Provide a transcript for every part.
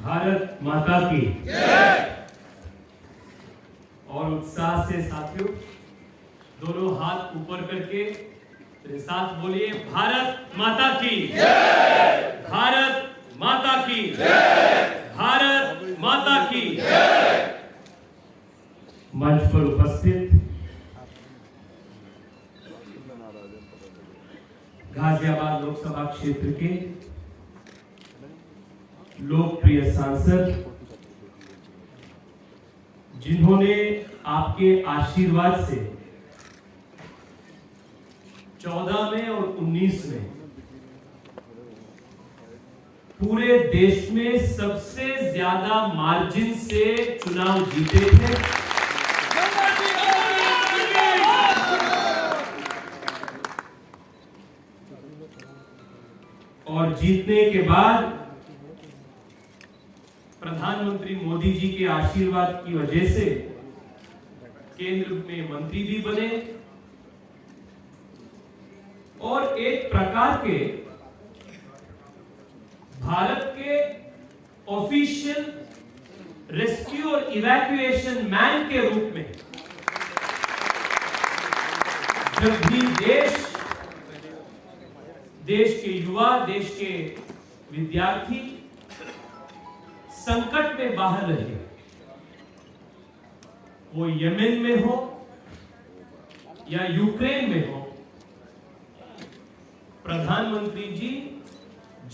भारत माता की जय। और उत्साह से साथियों दोनों हाथ ऊपर करके मेरे साथ बोलिए, भारत माता की जय। भारत माता की जय। भारत माता की जय। मंच पर उपस्थित गाजियाबाद लोकसभा क्षेत्र के लोकप्रिय सांसद, जिन्होंने आपके आशीर्वाद से 14 में और 19 में पूरे देश में सबसे ज्यादा मार्जिन से चुनाव जीते थे, और जीतने के बाद प्रधानमंत्री मोदी जी के आशीर्वाद की वजह से केंद्र में मंत्री भी बने और एक प्रकार के भारत के ऑफिशियल रेस्क्यू और इवैक्यूएशन मैन के रूप में जब भी देश के युवा, देश के विद्यार्थी संकट में बाहर रहे, वो यमन में हो या यूक्रेन में हो, प्रधानमंत्री जी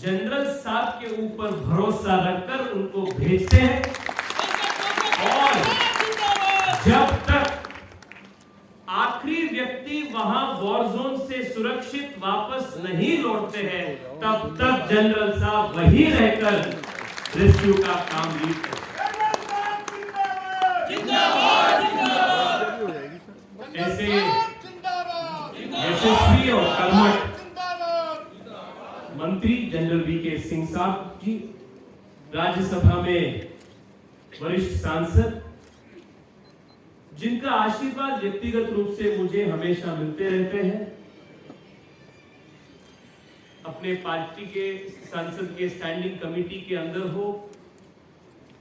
जनरल साहब के ऊपर भरोसा रखकर उनको भेजते हैं, और जब तक आखिरी व्यक्ति वहां वॉर जोन से सुरक्षित वापस नहीं लौटते हैं, तब तक जनरल साहब वहीं रहकर रेस्क्यू का काम लीड करते हैं। ऐसे यशस्वी और कर्मठ मंत्री जनरल वीके सिंह साहब जी, राज्यसभा में वरिष्ठ सांसद, जिनका आशीर्वाद व्यक्तिगत रूप से मुझे हमेशा मिलते रहते हैं, अपने पार्टी के संसद के स्टैंडिंग कमेटी के अंदर हो,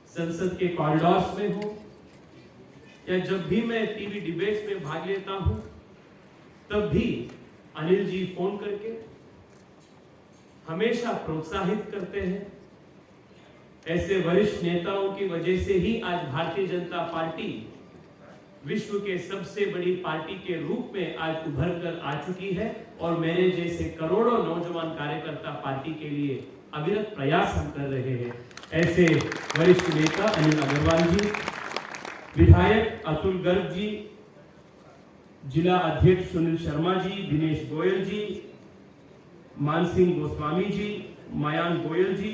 संसद के कॉरिडोर्स में हो, या जब भी मैं टीवी डिबेट्स में भाग लेता हूं, तब भी अनिल जी फोन करके हमेशा प्रोत्साहित करते हैं। ऐसे वरिष्ठ नेताओं की वजह से ही आज भारतीय जनता पार्टी विश्व के सबसे बड़ी पार्टी के रूप में आज उभर कर आ चुकी है, और मेरे जैसे करोड़ों नौजवान कार्यकर्ता पार्टी के लिए अविरत प्रयास हम कर रहे हैं। ऐसे वरिष्ठ नेता अनिल अग्रवाल जी, विधायक अतुल गर्ग जी, जिला अध्यक्ष सुनील शर्मा जी, दिनेश गोयल जी, मानसिंह गोस्वामी जी, मयांक गोयल जी,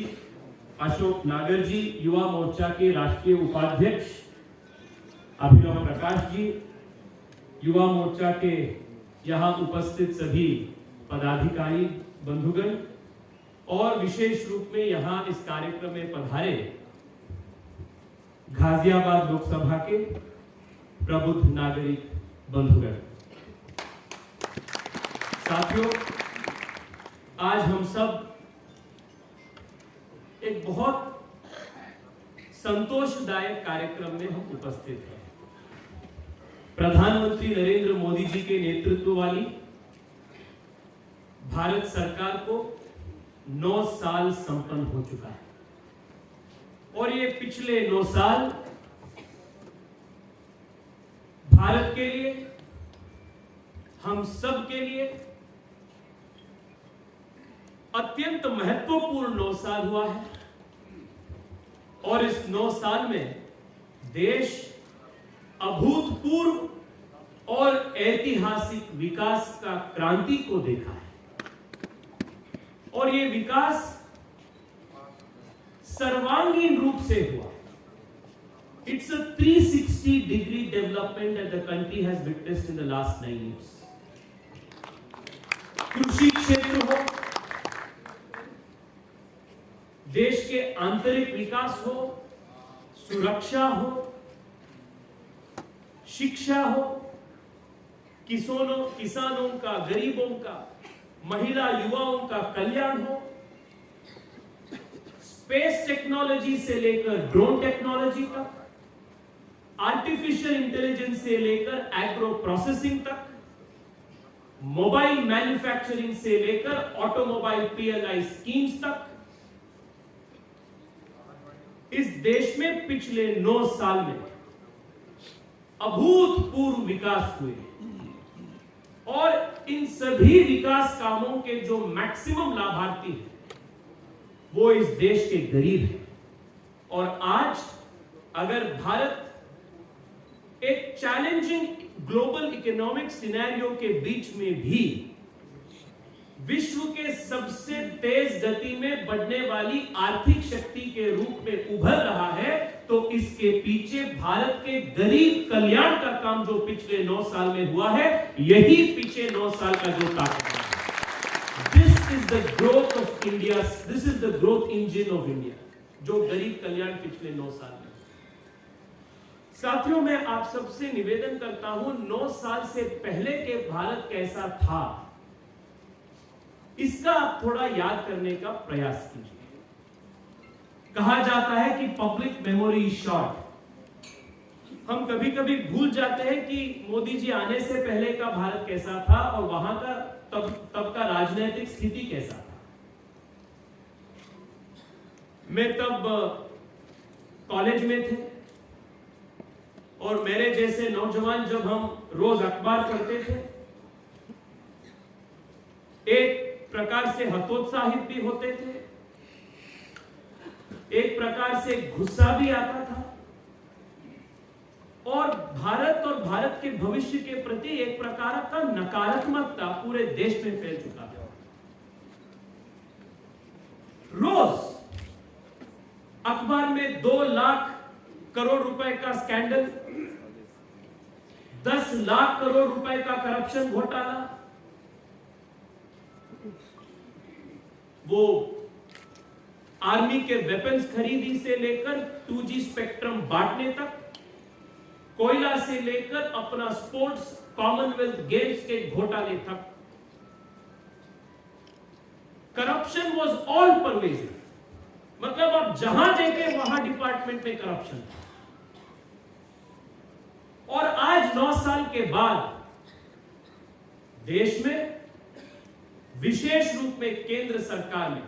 अशोक नागर जी, युवा मोर्चा के राष्ट्रीय उपाध्यक्ष अभिनव प्रकाश जी, युवा मोर्चा के यहाँ उपस्थित सभी पदाधिकारी बंधुगण, और विशेष रूप में यहाँ इस कार्यक्रम में पधारे गाजियाबाद लोकसभा के प्रबुद्ध नागरिक बंधुगण। साथियों, आज हम सब एक बहुत संतोषदायक कार्यक्रम में हम उपस्थित हैं। प्रधानमंत्री नरेंद्र मोदी जी के नेतृत्व वाली भारत सरकार को 9 साल संपन्न हो चुका है, और ये पिछले 9 साल भारत के लिए, हम सब के लिए अत्यंत महत्वपूर्ण 9 साल हुआ है। और इस 9 साल में देश अभूतपूर्व और ऐतिहासिक विकास का क्रांति को देखा है, और ये विकास सर्वांगीण रूप से हुआ। It's a 360-degree development that the country has witnessed in the last 9 years. कृषि क्षेत्र हो, देश के आंतरिक विकास हो, सुरक्षा हो, शिक्षा हो, किसानों का, गरीबों का, महिला युवाओं का कल्याण हो, स्पेस टेक्नोलॉजी से लेकर ड्रोन टेक्नोलॉजी तक, आर्टिफिशियल इंटेलिजेंस से लेकर एग्रो प्रोसेसिंग तक, मोबाइल मैन्युफैक्चरिंग से लेकर ऑटोमोबाइल पीएलआई स्कीम्स तक, इस देश में पिछले 9 साल में अभूतपूर्व विकास हुए और इन सभी विकास कामों के जो मैक्सिमम लाभार्थी हैं वो इस देश के गरीब हैं। और आज अगर भारत एक चैलेंजिंग ग्लोबल इकोनॉमिक सिनेरियो के बीच में भी विश्व के सबसे तेज गति में बढ़ने वाली आर्थिक शक्ति के रूप में उभर रहा है, तो इसके पीछे भारत के गरीब कल्याण का काम जो पिछले 9 साल में हुआ है, यही पीछे 9 साल का जो ताकत है। This is the growth of India, this is the growth engine of India, जो गरीब कल्याण पिछले 9 साल में। साथियों, मैं आप सबसे निवेदन करता हूं, 9 साल से पहले के भारत कैसा था, इसका आप थोड़ा याद करने का प्रयास कीजिए। कहा जाता है कि पब्लिक मेमोरी इज शॉर्ट। हम कभी कभी भूल जाते हैं कि मोदी जी आने से पहले का भारत कैसा था और वहां का तब का राजनीतिक स्थिति कैसा था। मैं तब कॉलेज में थे और मेरे जैसे नौजवान जब हम रोज अखबार पढ़ते थे, एक प्रकार से हतोत्साहित भी होते थे, एक प्रकार से गुस्सा भी आता था और भारत के भविष्य के प्रति एक प्रकार का नकारात्मकता पूरे देश में फैल चुका था। रोज अखबार में 2 लाख करोड़ रुपए का स्कैंडल, 10 लाख करोड़ रुपए का करप्शन घोटाला, वो आर्मी के वेपन्स खरीदी से लेकर 2G स्पेक्ट्रम बांटने तक, कोयला से लेकर अपना स्पोर्ट्स कॉमनवेल्थ गेम्स के घोटाले तक, करप्शन वाज ऑल परवेसिव। मतलब आप जहां देखे वहां डिपार्टमेंट में करप्शन था। और आज 9 साल के बाद देश में, विशेष रूप में केंद्र सरकार ने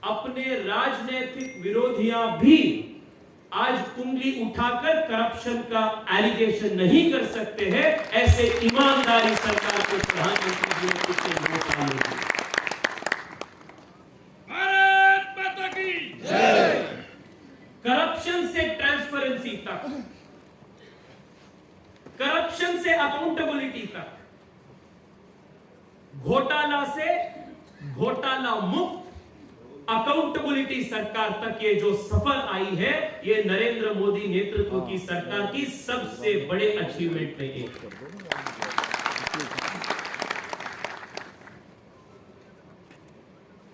अपने राजनीतिक विरोधियां भी आज उंगली उठाकर करप्शन का एलिगेशन नहीं कर सकते हैं। ऐसे ईमानदारी सरकार को प्रधानमंत्री जी ने पिछले 9 साल में दी। भारत माता की जय। करप्शन से ट्रांसपेरेंसी तक, करप्शन से अकाउंटेबिलिटी तक, घोटाला से घोटाला मुक्त अकाउंटेबिलिटी सरकार तक ये जो सफर आई है, ये नरेंद्र मोदी नेतृत्व की सरकार की सबसे बड़े अचीवमेंट में एक।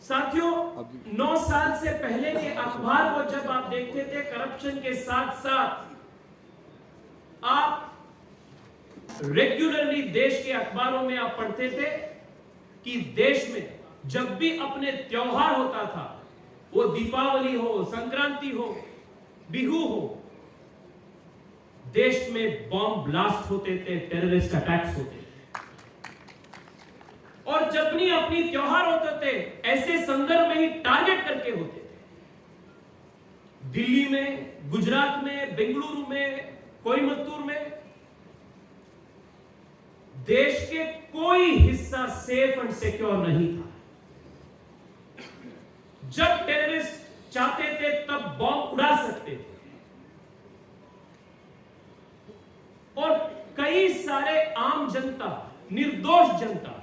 साथियों, 9 साल से पहले के अखबार को जब आप देखते थे, करप्शन के साथ साथ आप रेगुलरली देश के अखबारों में आप पढ़ते थे कि देश में जब भी अपने त्योहार होता था, वो दीपावली हो, संक्रांति हो, बिहू हो, देश में बॉम्ब ब्लास्ट होते थे, टेररिस्ट अटैक्स होते थे। और जब भी अपनी त्योहार होते थे, ऐसे संदर्भ में ही टारगेट करके होते थे। दिल्ली में, गुजरात में, बेंगलुरु में, कोयम्बतूर में, देश के कोई हिस्सा सेफ एंड सिक्योर नहीं था। जब टेररिस्ट चाहते थे तब बॉम्ब उड़ा सकते थे। और कई सारे आम जनता, निर्दोष जनता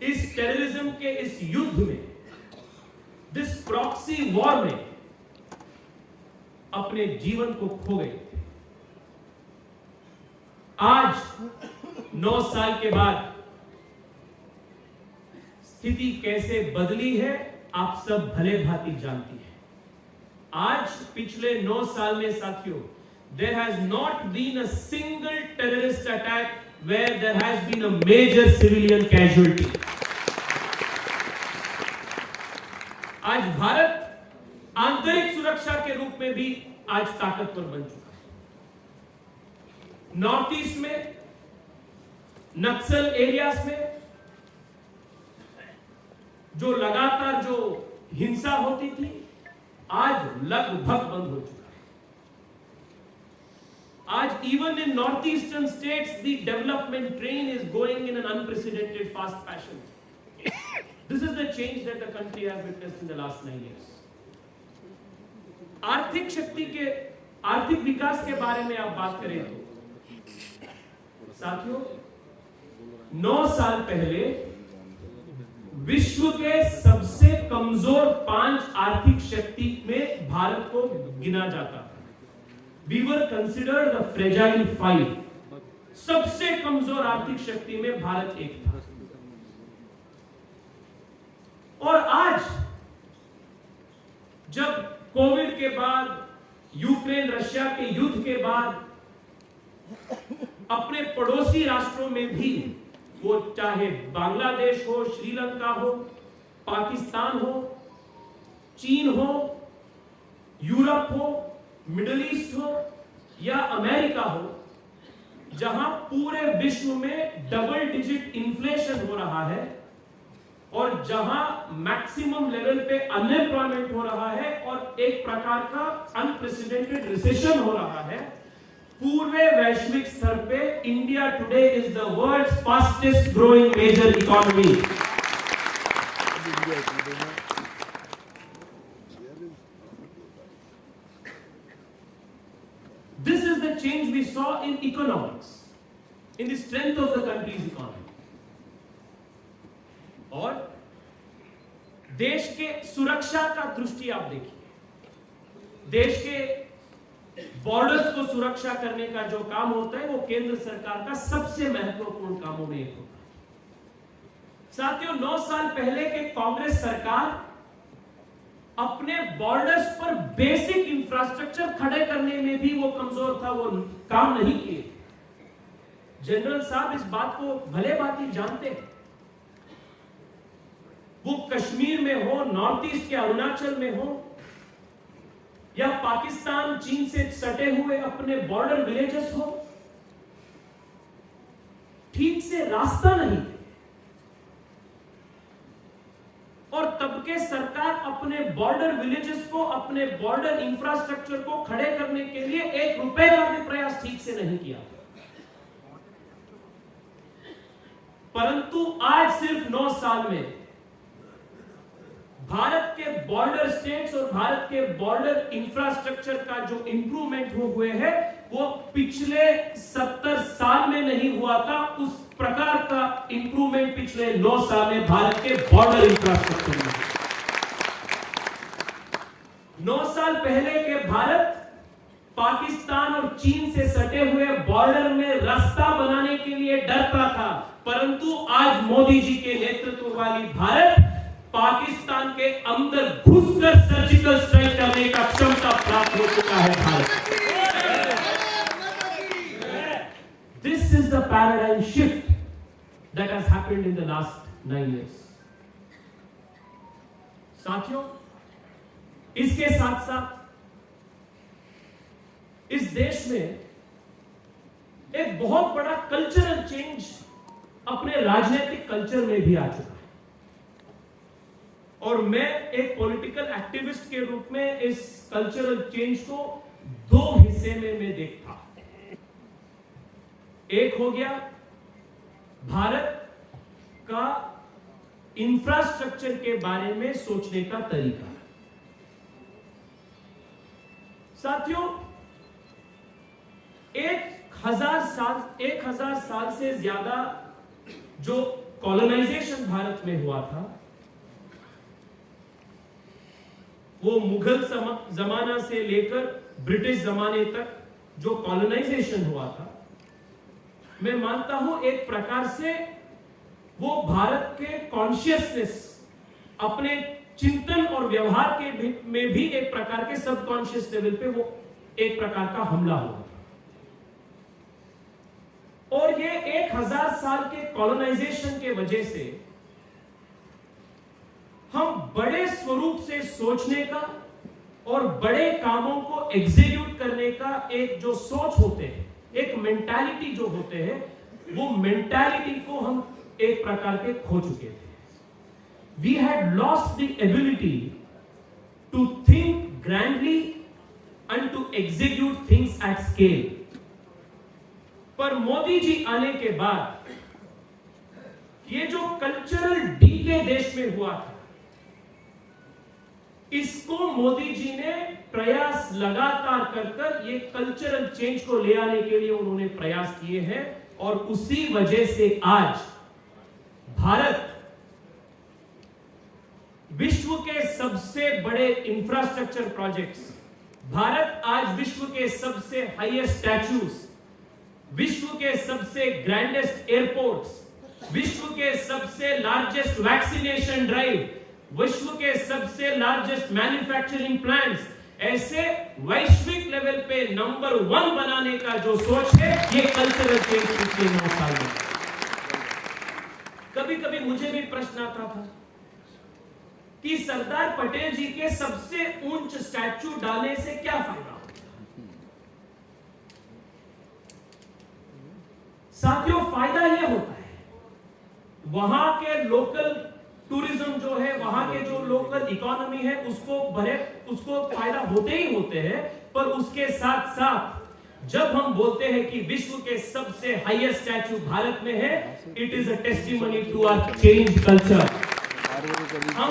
इस टेररिज्म के इस युद्ध में, दिस प्रॉक्सी वॉर में अपने जीवन को खो गए थे। आज 9 साल के बाद स्थिति कैसे बदली है, आप सब भले भांति जानती हैं। आज पिछले 9 साल में साथियों, there has not been a single terrorist attack where there has been a major civilian casualty. आज भारत आंतरिक सुरक्षा के रूप में भी आज ताकतवर बन चुका है। नॉर्थ ईस्ट में, नक्सल एरियाज में जो लगातार जो हिंसा होती थी, आज लगभग बंद हो चुका है। आज even in north eastern states the development train is going in an unprecedented fast fashion. This is the change that the country has witnessed in the last 9 years। आर्थिक शक्ति के, आर्थिक विकास के बारे में आप बात करें तो साथियों, 9 साल पहले विश्व के सबसे कमजोर 5 आर्थिक शक्ति में भारत को गिना जाता था। We were considered the fragile 5। सबसे कमजोर आर्थिक शक्ति में भारत एक था। और आज जब कोविड के बाद, यूक्रेन रशिया के युद्ध के बाद अपने पड़ोसी राष्ट्रों में भी, वो चाहे बांग्लादेश हो, श्रीलंका हो, पाकिस्तान हो, चीन हो, यूरोप हो, मिडिल ईस्ट हो या अमेरिका हो, जहां पूरे विश्व में डबल डिजिट इन्फ्लेशन हो रहा है और जहां मैक्सिमम लेवल पे अनएम्प्लॉयमेंट हो रहा है और एक प्रकार का अनप्रेसिडेंटेड रिसेशन हो रहा है, पूरे वैश्विक स्तर पे India today is the world's fastest growing major economy. This is the change we saw in economics, in the strength of the country's economy। और देश के सुरक्षा का दृष्टि आप देखिए, देश के बॉर्डर्स को सुरक्षा करने का जो काम होता है वो केंद्र सरकार का सबसे महत्वपूर्ण कामों में एक होता है। साथियों, 9 साल पहले के कांग्रेस सरकार अपने बॉर्डर्स पर बेसिक इंफ्रास्ट्रक्चर खड़े करने में भी वो कमजोर था, वो काम नहीं किए। जनरल साहब इस बात को भले भांति जानते हैं। वो कश्मीर में हो, नॉर्थ ईस्ट के अरुणाचल में हो या पाकिस्तान चीन से सटे हुए अपने बॉर्डर विलेजेस हो, ठीक से रास्ता नहीं और तब के सरकार अपने बॉर्डर विलेजेस को, अपने बॉर्डर इंफ्रास्ट्रक्चर को खड़े करने के लिए 1 रुपए का भी प्रयास ठीक से नहीं किया। परंतु आज सिर्फ 9 साल में भारत के बॉर्डर स्टेट्स और भारत के बॉर्डर इंफ्रास्ट्रक्चर का जो इंप्रूवमेंट हुए हैं वो पिछले 70 साल में नहीं हुआ था। उस प्रकार का इंप्रूवमेंट पिछले 9 साल में भारत के बॉर्डर इंफ्रास्ट्रक्चर में। 9 साल पहले के भारत पाकिस्तान और चीन से सटे हुए बॉर्डर में रास्ता बनाने के लिए डरता था, परंतु आज मोदी जी के नेतृत्व वाली भारत पाकिस्तान के अंदर घुसकर सर्जिकल स्ट्राइक करने का क्षमता प्राप्त हो चुका है Bharat. This is the paradigm shift that has happened in the last 9 years। साथियों, इसके साथ साथ इस देश में एक बहुत बड़ा कल्चरल चेंज अपने राजनीतिक कल्चर में भी आ चुका है और मैं एक पॉलिटिकल एक्टिविस्ट के रूप में इस कल्चरल चेंज को 2 हिस्से में मैं देखता। एक हो गया भारत का इंफ्रास्ट्रक्चर के बारे में सोचने का तरीका। साथियों, 1000 साल से ज्यादा जो कॉलोनाइजेशन भारत में हुआ था, वो मुगल जमाना से लेकर ब्रिटिश जमाने तक जो कॉलोनाइजेशन हुआ था, मैं मानता हूं एक प्रकार से वो भारत के कॉन्शियसनेस, अपने चिंतन और व्यवहार के में भी एक प्रकार के सबकॉन्शियस लेवल पे वो एक प्रकार का हमला हुआ था। और ये 1000 साल के कॉलोनाइजेशन के वजह से हम बड़े स्वरूप से सोचने का और बड़े कामों को एग्जीक्यूट करने का एक जो सोच होते हैं, एक मेंटालिटी जो होते हैं, वो मेंटालिटी को हम एक प्रकार के खो चुके थे। We had lost the ability to think grandly and to execute things at scale. पर मोदी जी आने के बाद ये जो कल्चरल डीके देश में हुआ था, इसको मोदी जी ने प्रयास लगातार कर ये कल्चरल चेंज को ले आने के लिए उन्होंने प्रयास किए हैं। और उसी वजह से आज भारत विश्व के सबसे बड़े इंफ्रास्ट्रक्चर प्रोजेक्ट्स, भारत आज विश्व के सबसे हाईएस्ट स्टैच्यूज, विश्व के सबसे ग्रैंडेस्ट एयरपोर्ट्स, विश्व के सबसे लार्जेस्ट वैक्सीनेशन ड्राइव, विश्व के सबसे लार्जेस्ट मैन्युफैक्चरिंग प्लांट्स, ऐसे वैश्विक लेवल पे नंबर 1 बनाने का जो सोच है, ये कल्चरल चेंज पिछले 9 साल में। कभी कभी मुझे भी प्रश्न आता था कि सरदार पटेल जी के सबसे ऊंच स्टैच्यू डालने से क्या फायदा। साथियों, फायदा यह होता है वहां के लोकल टूरिज्म जो है, वहां के जो लोकल इकोनॉमी है, उसको फायदा होते ही होते हैं। पर उसके साथ साथ जब हम बोलते हैं कि विश्व के सबसे हाईएस्ट स्टैच्यू भारत में है, it is a testimony to our change culture. हम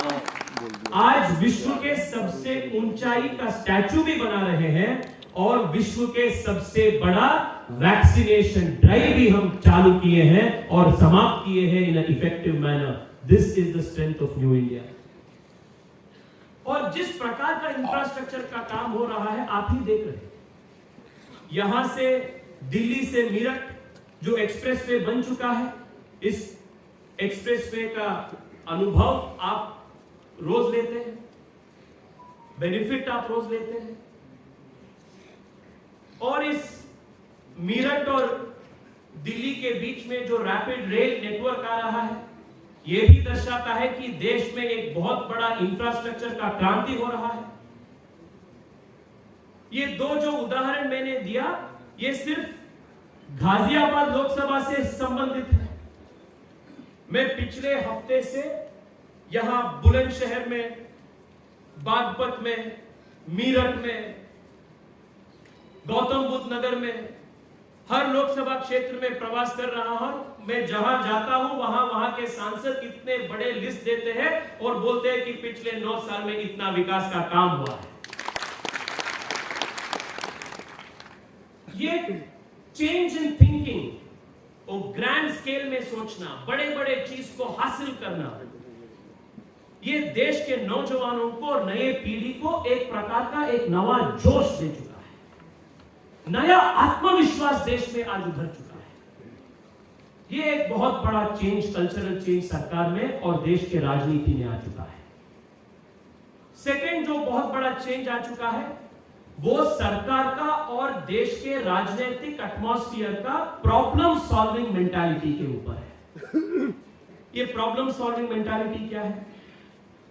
आज विश्व के सबसे ऊंचाई का स्टैच्यू भी बना रहे हैं और विश्व के सबसे बड़ा वैक्सीनेशन ड्राइव भी हम चालू किए हैं और समाप्त किए हैं in an effective manner. This is the strength of new India. और जिस प्रकार का इंफ्रास्ट्रक्चर का काम हो रहा है, आप ही देख रहे हैं। यहां से दिल्ली से मीरठ जो एक्सप्रेसवे बन चुका है, इस एक्सप्रेसवे का अनुभव आप रोज लेते हैं, बेनिफिट आप रोज लेते हैं। और इस मीरठ और दिल्ली के बीच में जो रैपिड रेल नेटवर्क आ रहा है, यह भी दर्शाता है कि देश में एक बहुत बड़ा इंफ्रास्ट्रक्चर का क्रांति हो रहा है। ये दो जो उदाहरण मैंने दिया, ये सिर्फ गाजियाबाद लोकसभा से संबंधित है। मैं पिछले हफ्ते से यहां बुलंदशहर में, बागपत में, मीरठ में, गौतम बुद्ध नगर में, हर लोकसभा क्षेत्र में प्रवास कर रहा हूं। मैं जहां जाता हूं वहां के सांसद इतने बड़े लिस्ट देते हैं और बोलते हैं कि पिछले 9 साल में इतना विकास का काम हुआ है। ये चेंज इन थिंकिंग और ग्रैंड स्केल में सोचना, बड़े बड़े चीज को हासिल करना, ये देश के नौजवानों को और नए पीढ़ी को एक प्रकार का एक नवा जोश दे चुका है। नया आत्मविश्वास देश में आज उभर चुका है। ये एक बहुत बड़ा चेंज, कल्चरल चेंज सरकार में और देश के राजनीति में आ चुका है। सेकंड जो बहुत बड़ा चेंज आ चुका है, वो सरकार का और देश के राजनीतिक एटमॉस्फेयर का प्रॉब्लम सॉल्विंग मेंटालिटी के ऊपर है। ये प्रॉब्लम सॉल्विंग मेंटालिटी क्या है?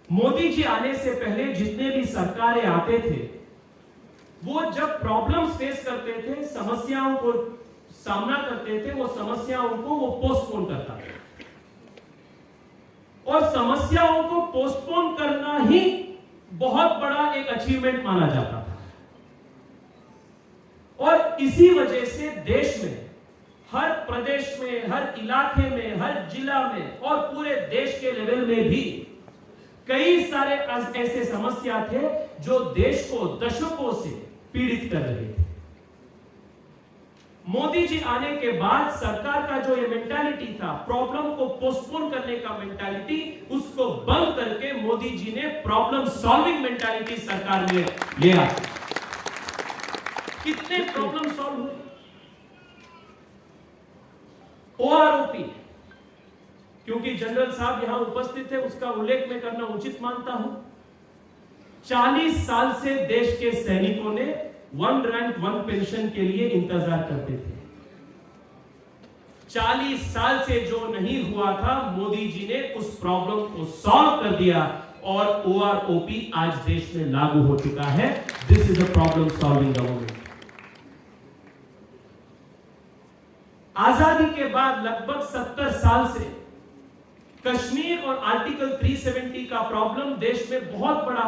मोदी जी आने से पहले जितने भी सरकारें आते थे, वो जब प्रॉब्लम्स फेस करते थे, समस्याओं को सामना करते थे, वो समस्याओं को वो पोस्टपोन करता था। और समस्याओं को पोस्टपोन करना ही बहुत बड़ा एक अचीवमेंट माना जाता था। और इसी वजह से देश में, हर प्रदेश में, हर इलाके में, हर जिला में और पूरे देश के लेवल में भी कई सारे ऐसे समस्या थे जो देश को दशकों से पीड़ित कर रहे थे। मोदी जी आने के बाद सरकार का जो ये मेंटालिटी था, प्रॉब्लम को पोस्टपोन करने का मेंटालिटी, उसको बंद करके मोदी जी ने प्रॉब्लम सॉल्विंग मेंटालिटी सरकार में ले आया। कितने प्रॉब्लम सॉल्व हुए? ओआरओपी, क्योंकि जनरल साहब यहां उपस्थित है, उसका उल्लेख मैं करना उचित मानता हूं। 40 साल से देश के सैनिकों ने 1 रैंक 1 पेंशन के लिए इंतजार करते थे। 40 साल से जो नहीं हुआ था, मोदी जी ने उस प्रॉब्लम को सॉल्व कर दिया और OROP आज देश में लागू हो चुका है। This is a problem solving government. आजादी के बाद लगभग 70 साल से कश्मीर और आर्टिकल 370 का प्रॉब्लम देश में बहुत बड़ा